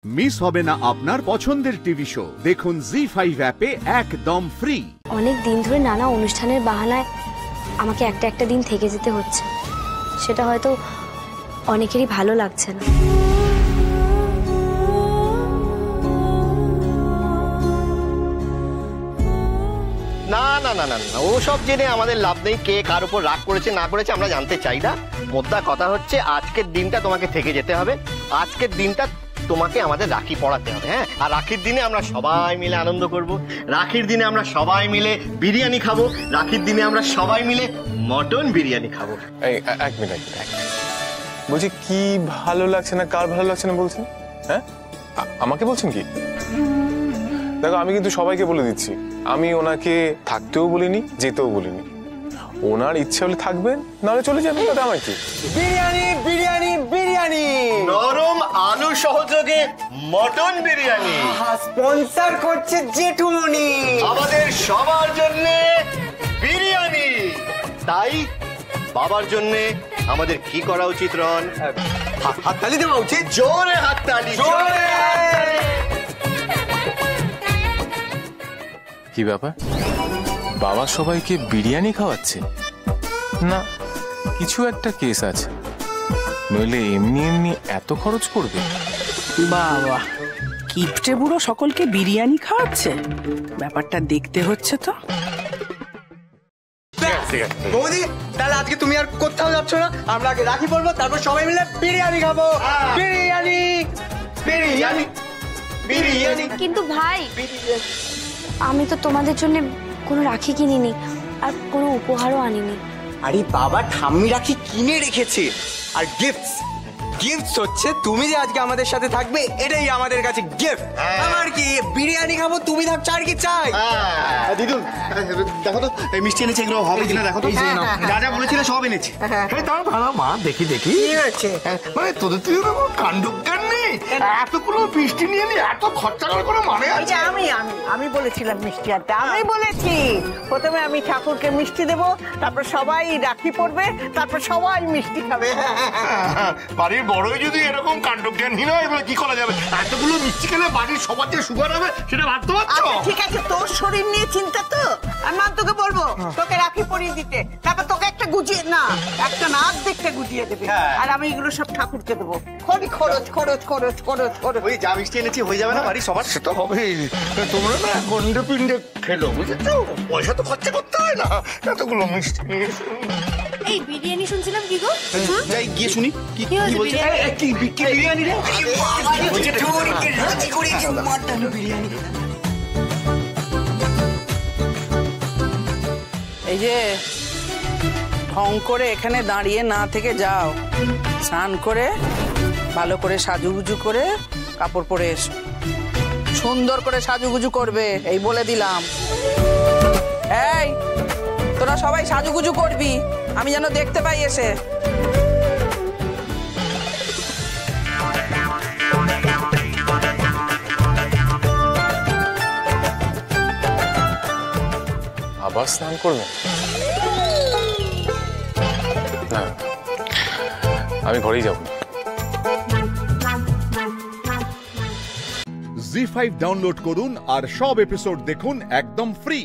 Miss হবে না আপনার পছন্দের টিভি শো। দেখুন জি5 অ্যাপে একদম ফ্রি। অনেক দিন ধরে নানা অনুষ্ঠানের বাহানায় আমাকে একটা একটা দিন থেকে যেতে হচ্ছে। সেটা হয়তো অনেকেরই ভালো লাগছে না। না না না না না, ওসব জেনে আমাদের লাভ নেই। কে কার উপর রাগ করেছে না করেছে আমরা জানতে চাই না। মোদ্দা কথা হচ্ছে আজকের দিনটা তোমাকে থেকে যেতে হবে। আজকের দিনটা তোমাকে আমাদের রাখি পড়াতে হবে। হ্যাঁ, আর রাখির দিনে আমরা সবাই মিলে আনন্দ করব। রাখির দিনে আমরা সবাই মিলে বিরিয়ানি খাবো। রাখির দিনে আমরা সবাই মিলে মটন বিরিয়ানি খাবো। এই এক মিনিট বলছি, কি ভালো লাগছে না কার ভালো লাগছে না বলছেন? হ্যাঁ, আমাকে বলছেন কি? দেখো, আমি কিন্তু সবাইকে বলে দিচ্ছি, আমি ওনাকে থাকতেও বলিনি, যেতেও বলিনি। ওনার ইচ্ছে হলে থাকবেন, নাহলে চলে যাবেন। তাতে আমার কি? বিরিয়ানি বিরিয়ানি বিরিয়ানি, নরম আলু সহযোগে মটন বিরিয়ানি স্পন্সর করছে জেঠুমনি। আমাদের সবার জন্য বিরিয়ানি। তাই বাবার জন্য আমাদের কি করা উচিত রন? হাততালি দেওয়া উচিত। জোরে হাততালি, জোরে হাততালি। কি ব্যাপার, বাবা সবাইকে বিরিয়ানি খাওয়াচ্ছে? না, কিছু একটা কেস আছে, নইলে এমনি এমনি এত খরচ করবে? বাবা, কিপটে বুড়ো সকলকে বিরিয়ানি খাওয়াচ্ছে? ব্যাপারটা দেখতে হচ্ছে তো। বৌদি, তাহলে আজকে তুমি আর কোথাও যাচ্ছ না? আমরা আগে রাখি পড়বো, তারপর সবাই মিলে বিরিয়ানি খাবো। বিরিয়ানি বিরিয়ানি বিরিয়ানি। কিন্তু ভাই, আমি তো তোমাদের জন্য কোনো রাখি কিনিনি, আর কোনো উপহারও আনিনি। আরে বাবা, ঠাম্মি রাখি কিনে রেখেছে। আর গিফটস গিফটস হচ্ছে তুমি যে আজকে আমাদের সাথে থাকবে, এটাই আমাদের কাছে গিফট। আমার কি বিরিয়ানি খাবো, তুমি থাকছো, আর কি চাই? দিদুন, দেখো তো এই মিষ্টি এনেছে, এগুলো হবে কিনা দেখো তো। যা যা বলেছিলে সব এনেছে। তাও ভালো মা, দেখি দেখি। কি হয়েছে? মানে তোদের তুই কাণ্ডজ্ঞান নেই, এতগুলো মিষ্টি নিয়ে নি, এত খরচা করে মানে আছে? আমি বলেছিলাম মিষ্টি আনতে। আমি বলেছি প্রথমে আমি ঠাকুরকে মিষ্টি দেব, তারপর সবাই রাখি পড়বে, তারপর সবাই মিষ্টি খাবে। বাড়ির বড়ই যদি এরকম কাণ্ডজ্ঞানহীন হয়, এবার কি করা যাবে? এতগুলো মিষ্টি খেলে বাড়ির সবার যে সুগার হবে সেটা ভাবতে পারছো? আচ্ছা ঠিক আছে, তোর শরীর নিয়ে চিন্তা তো। আমি তোকে বলবো তোকে রাখি পরিয়ে দিতে, তারপর তোকে একটা গুজিয়ে না একটা না দেখতে গুজিয়ে দেবে, আর আমি এগুলো সব ঠাকুরকে দেবো। খরচ খরচ খরচ খরচ খরচ খরচ। ওই যা মিষ্টি এনেছি হয়ে যাবে না বাড়ি সবার? সে তো হবেই। তোমরা না গন্ডে পিন্ডে খেলো, বুঝেছো? পয়সা তো খরচা করতে হয় না, এতগুলো মিষ্টি নিয়ে। এই বিরিয়ানি শুনছিলাম, কি গো? যাই গিয়ে শুনি কি কি হয়েছে? বলছে। কি বিরিয়ানি রে? এই যে ঢং করে এখানে দাঁড়িয়ে না থেকে যাও, স্নান করে ভালো করে সাজুগুজু করে কাপড় পরে এসো। সুন্দর করে সাজুগুজু করবে, এই বলে দিলাম। এই, তোরা সবাই সাজুগুজু করবি, আমি যেন দেখতে পাই এসে। আবার স্নান করবে? না, আমি ঘরেই যাব। জি5 ডাউনলোড করুন আর সব এপিসোড দেখুন একদম ফ্রি।